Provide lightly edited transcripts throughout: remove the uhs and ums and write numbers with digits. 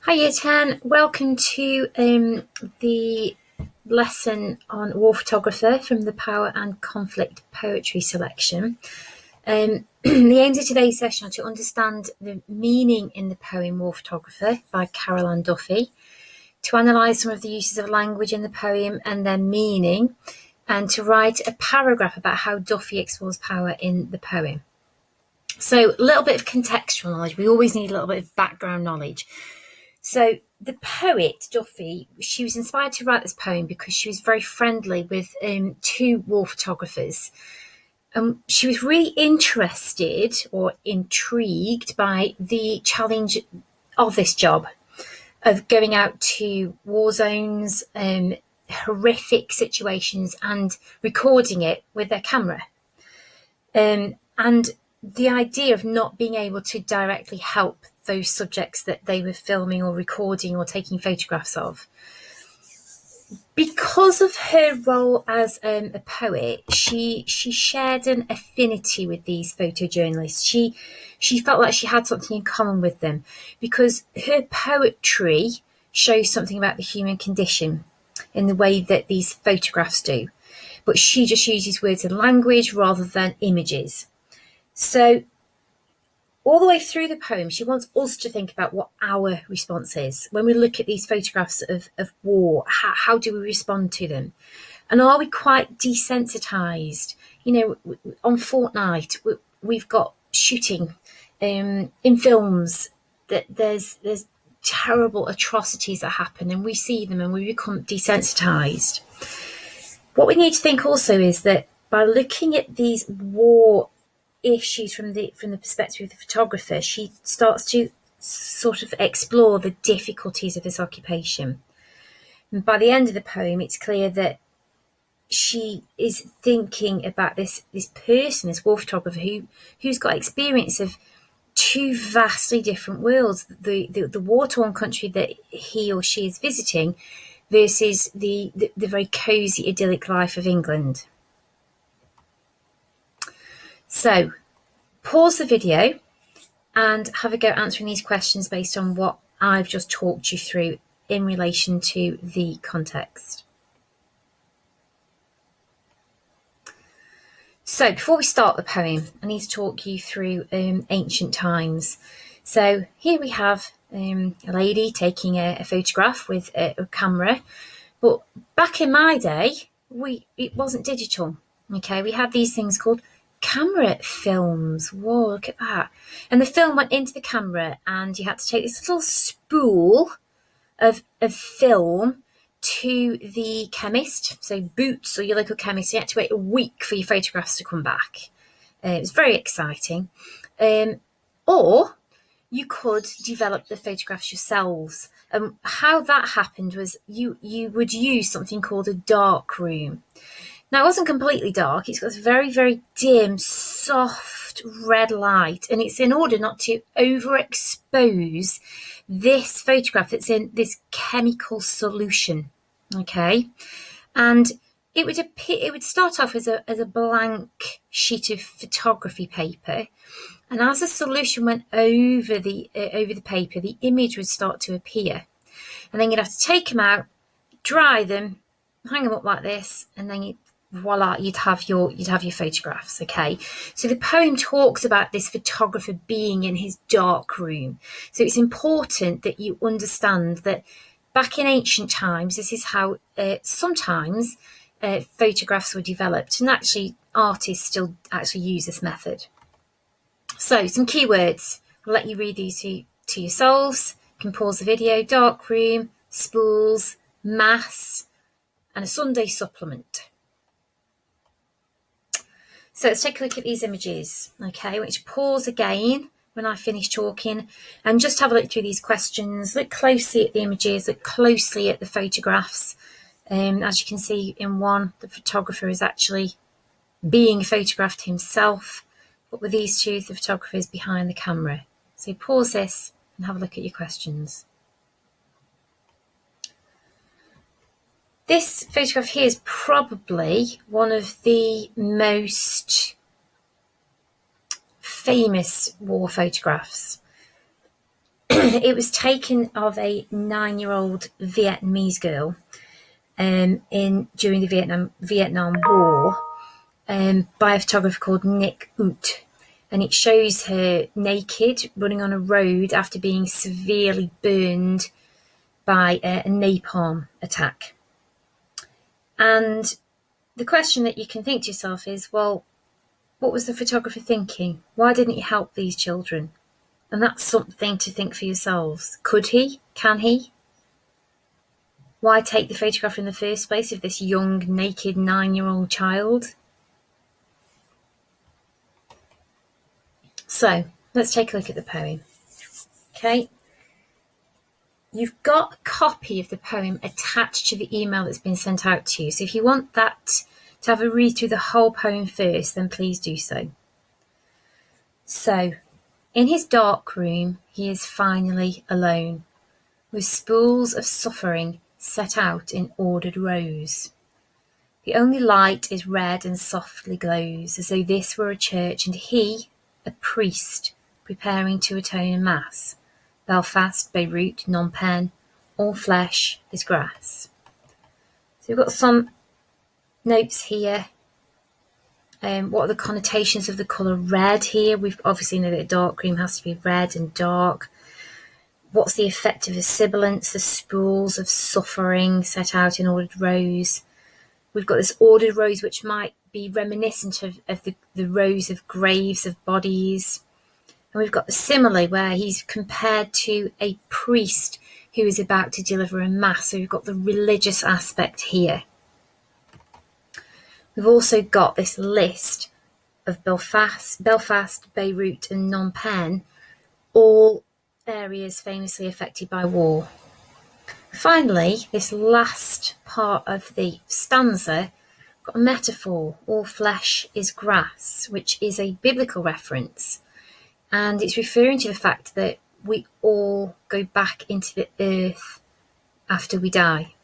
Hi Y10, welcome to the lesson on war photographer from the Power and Conflict Poetry Selection. The aims of today's session are to understand the meaning in the poem War Photographer by Caroline Duffy, to analyse some of the uses of language in the poem and their meaning, and to write a paragraph about how Duffy explores power in the poem. So a little bit of contextual knowledge. We always need a little bit of background knowledge. So the poet, Duffy, she was inspired to write this poem because she was very friendly with two war photographers. She was really interested or intrigued by the challenge of this job, of going out to war zones, horrific situations and recording it with their camera. And the idea of not being able to directly help those subjects that they were filming or recording or taking photographs of. Because of her role as a poet, she shared an affinity with these photojournalists. She felt like she had something in common with them because her poetry shows something about the human condition in the way that these photographs do. But she just uses words and language rather than images. So all the way through the poem, she wants us to think about what our response is. When we look at these photographs of war, how do we respond to them? And are we quite desensitized? You know, on Fortnite, we've got shooting in films, that there's terrible atrocities that happen and we see them and we become desensitized. What we need to think also is that by looking at these war issues from the perspective of the photographer, she starts to sort of explore the difficulties of this occupation. And by the end of the poem, it's clear that she is thinking about this person, this war photographer, who's got experience of two vastly different worlds: the war-torn country that he or she is visiting versus the very cosy, idyllic life of England. So pause the video and have a go answering these questions based on what I've just talked you through in relation to the context. So before we start the poem, I need to talk you through ancient times. So here we have a lady taking a photograph with a camera, but back in my day, it wasn't digital. Okay, we had these things called camera films. Whoa, look at that. And the film went into the camera and you had to take this little spool of film to the chemist, so Boots or your local chemist. You had to wait a week for your photographs to come back. It was very exciting. Or you could develop the photographs yourselves. How that happened was you would use something called a dark room. Now, it wasn't completely dark. It's got a very, very dim, soft red light. And it's in order not to overexpose this photograph that's in this chemical solution. Okay. And it would start off as a blank sheet of photography paper. And as the solution went over the paper, the image would start to appear. And then you'd have to take them out, dry them, hang them up like this, and then voila, you'd have your photographs. Okay, so the poem talks about this photographer being in his dark room. So it's important that you understand that back in ancient times, this is how sometimes photographs were developed, and actually artists still actually use this method. So some keywords, I'll let you read these to yourselves. You can pause the video. Dark room, spools, mass, and a Sunday supplement. So let's take a look at these images. Okay, which pause again when I finish talking and just have a look through these questions. Look closely at the images, look closely at the photographs. As you can see in one, the photographer is actually being photographed himself, but with these two, the photographer is behind the camera. So pause this and have a look at your questions. This photograph here is probably one of the most famous war photographs. It was taken of a 9-year-old Vietnamese girl during the Vietnam War by a photographer called Nick Ut. And it shows her naked running on a road after being severely burned by a napalm attack. And the question that you can think to yourself is, well, what was the photographer thinking? Why didn't he help these children? And that's something to think for yourselves. Could he? Can he? Why take the photograph in the first place of this young, naked 9-year-old child? So, let's take a look at the poem. Okay. You've got a copy of the poem attached to the email that's been sent out to you. So if you want that to have a read through the whole poem first, then please do so. So, in his dark room, he is finally alone, with spools of suffering set out in ordered rows. The only light is red and softly glows, as though this were a church and he, a priest, preparing to atone a mass. Belfast, Beirut, Phnom Penh, all flesh is grass. So we've got some notes here. What are the connotations of the colour red here? We've obviously know that a dark room has to be red and dark. What's the effect of the sibilance, the spools of suffering set out in ordered rows? We've got this ordered rows which might be reminiscent of the rows of graves of bodies. And we've got the simile where he's compared to a priest who is about to deliver a mass. So we've got the religious aspect here. We've also got this list of Belfast, Beirut and Phnom Penh, all areas famously affected by war. Finally, this last part of the stanza got a metaphor, all flesh is grass, which is a biblical reference. And it's referring to the fact that we all go back into the earth after we die.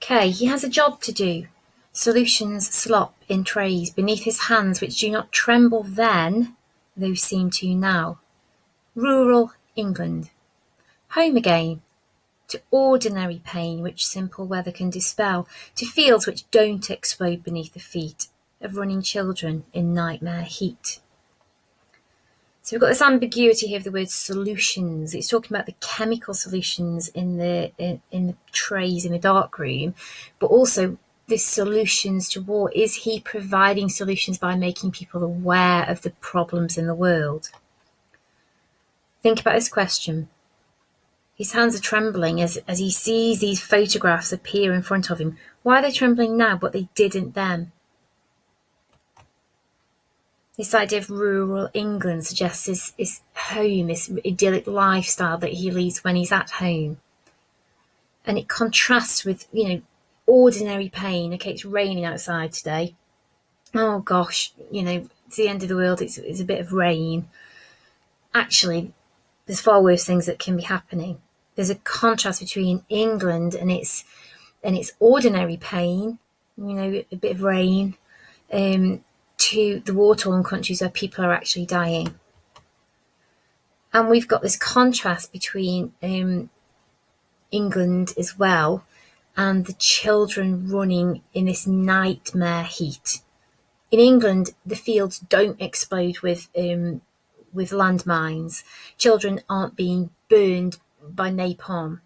Okay, he has a job to do. Solutions slop in trays beneath his hands, which do not tremble then, though seem to now. Rural England. Home again. To ordinary pain, which simple weather can dispel. To fields which don't explode beneath the feet of running children in nightmare heat. So we've got this ambiguity here of the word solutions. It's talking about the chemical solutions in the trays in the dark room, but also this solutions to war. Is he providing solutions by making people aware of the problems in the world? Think about this question. His hands are trembling as he sees these photographs appear in front of him. Why are they trembling now, but they didn't then? This idea of rural England suggests his home, this idyllic lifestyle that he leads when he's at home. And it contrasts with, ordinary pain. Okay, it's raining outside today. Oh gosh, it's the end of the world, it's a bit of rain. Actually, there's far worse things that can be happening. There's a contrast between England and its ordinary pain, a bit of rain, to the war-torn countries where people are actually dying. And we've got this contrast between England as well and the children running in this nightmare heat. In England, the fields don't explode with landmines. Children aren't being burned by napalm.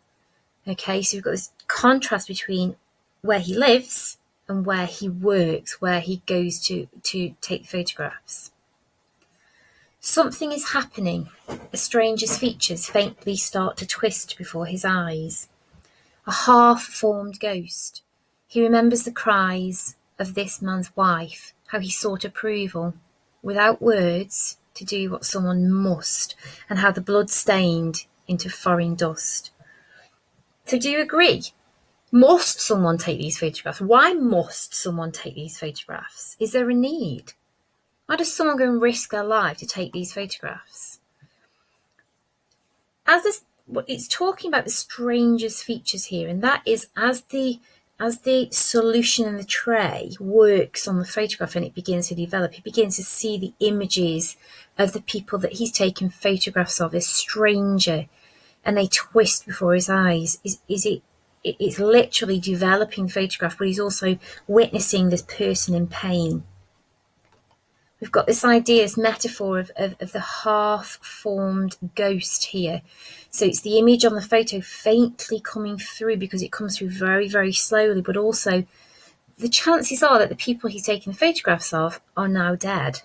Okay, so we've got this contrast between where he lives and where he works, where he goes to take photographs. Something is happening. A stranger's features faintly start to twist before his eyes. A half-formed ghost. He remembers the cries of this man's wife, how he sought approval, without words, to do what someone must, and how the blood stained into foreign dust. So do you agree? Must someone take these photographs? Why must someone take these photographs? Is there a need? Why does someone go and risk their life to take these photographs? It's talking about the stranger's features here, and that is as the as the solution in the tray works on the photograph and it begins to develop, he begins to see the images of the people that he's taken photographs of as stranger, and they twist before his eyes. It's literally developing the photograph, but he's also witnessing this person in pain. We've got this idea, this metaphor of the half-formed ghost here. So it's the image on the photo faintly coming through because it comes through very, very slowly, but also the chances are that the people he's taking the photographs of are now dead.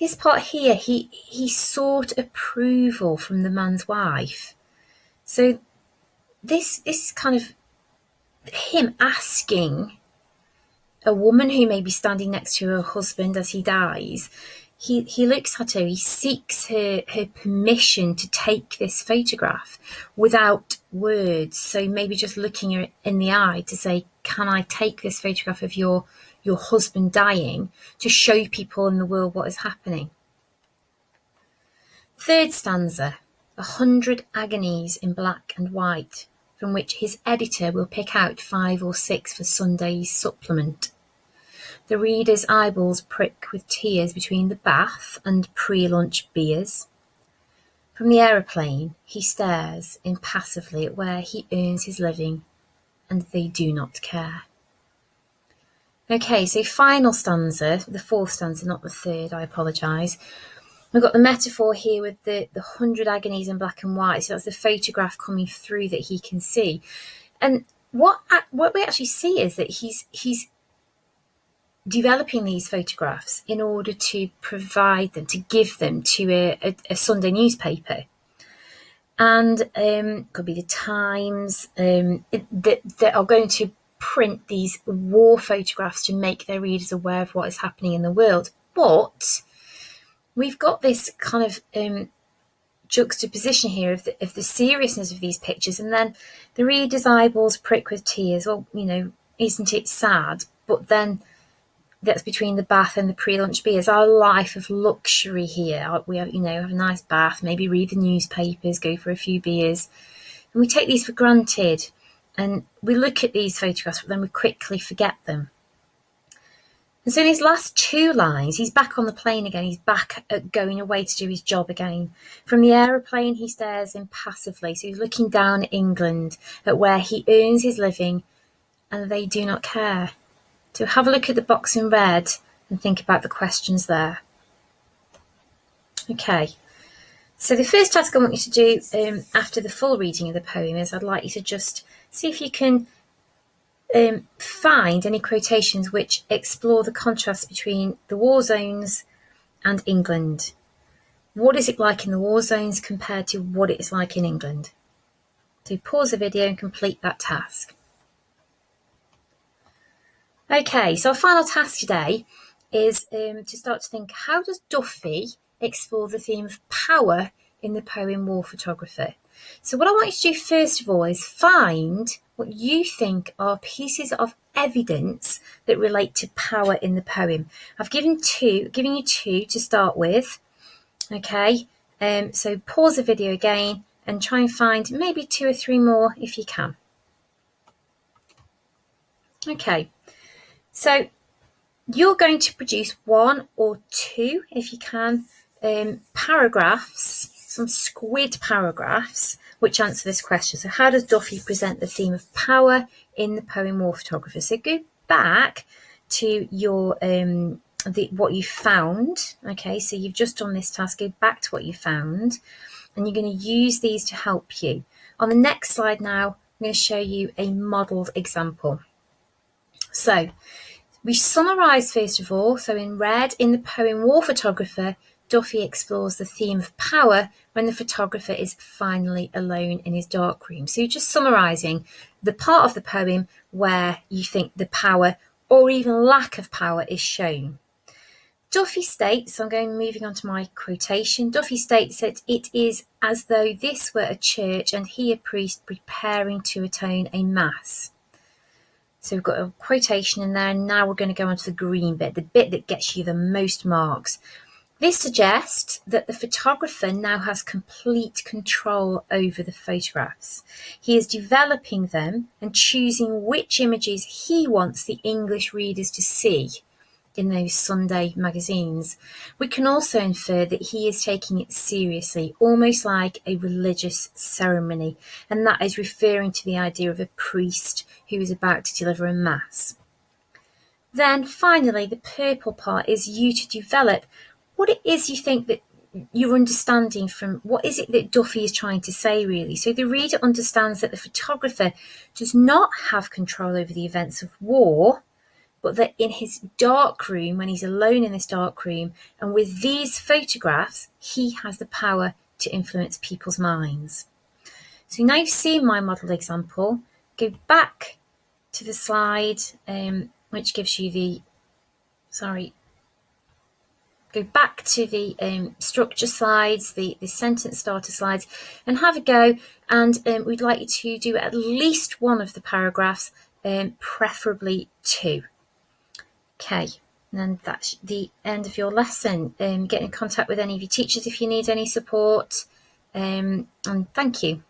This part here, he sought approval from the man's wife. So this is kind of him asking a woman who may be standing next to her husband as he dies. He looks at her, he seeks her permission to take this photograph without words. So maybe just looking her in the eye to say, can I take this photograph of your husband dying to show people in the world what is happening? Third stanza, 100 agonies in black and white, from which his editor will pick out 5 or 6 for Sunday's supplement. The reader's eyeballs prick with tears between the bath and pre-lunch beers. From the aeroplane, he stares impassively at where he earns his living, and they do not care. Okay, so final stanza, the fourth stanza, not the third, I apologise. We've got the metaphor here with the 100 agonies in black and white, so that's the photograph coming through that he can see. And what we actually see is that he's developing these photographs in order to provide them, to give them to a Sunday newspaper. And could be the Times, that are going to print these war photographs to make their readers aware of what is happening in the world. But we've got this kind of juxtaposition here of the seriousness of these pictures, and then the reader's eyeballs prick with tears. Well, isn't it sad? But then that's between the bath and the pre-lunch beers. Our life of luxury here. We have, have a nice bath, maybe read the newspapers, go for a few beers, and we take these for granted. And we look at these photographs, but then we quickly forget them. And so in his last 2 lines, he's back on the plane again. He's back at going away to do his job again. From the aeroplane, he stares impassively. So he's looking down at England, at where he earns his living, and they do not care. So have a look at the box in red and think about the questions there. Okay. So the first task I want you to do after the full reading of the poem is I'd like you to just see if you can find any quotations which explore the contrast between the war zones and England. What is it like in the war zones compared to what it is like in England? So pause the video and complete that task. Okay, so our final task today is to start to think, how does Duffy explore the theme of power in the poem War Photographer? So what I want you to do first of all is find what you think are pieces of evidence that relate to power in the poem. I've given you two to start with. Okay, so pause the video again and try and find maybe 2 or 3 more if you can. Okay, so you're going to produce 1 or 2, if you can, paragraphs, some squid paragraphs, which answer this question. So how does Duffy present the theme of power in the poem War Photographer? So go back to your what you found. Okay, so you've just done this task. Go back to what you found, and you're going to use these to help you. On the next slide now, I'm going to show you a modelled example. So we summarise first of all. So in red, in the poem War Photographer, Duffy explores the theme of power when the photographer is finally alone in his darkroom. So you're just summarising the part of the poem where you think the power or even lack of power is shown. Duffy states, so I'm moving on to my quotation, Duffy states that it is as though this were a church and he a priest preparing to atone a mass. So we've got a quotation in there, and now we're going to go on to the green bit, the bit that gets you the most marks. This suggests that the photographer now has complete control over the photographs. He is developing them and choosing which images he wants the English readers to see in those Sunday magazines. We can also infer that he is taking it seriously, almost like a religious ceremony, and that is referring to the idea of a priest who is about to deliver a mass. Then finally, the purple part is you to develop what it is you think that you're understanding from what is it that Duffy is trying to say, really. So the reader understands that the photographer does not have control over the events of war, but that in his dark room, when he's alone in this dark room, and with these photographs, he has the power to influence people's minds. So now you've seen my model example, go back to the slide, which gives you the, go back to the structure slides, the sentence starter slides, and have a go. And we'd like you to do at least one of the paragraphs, preferably 2. Okay, and that's the end of your lesson. Get in contact with any of your teachers if you need any support. And thank you.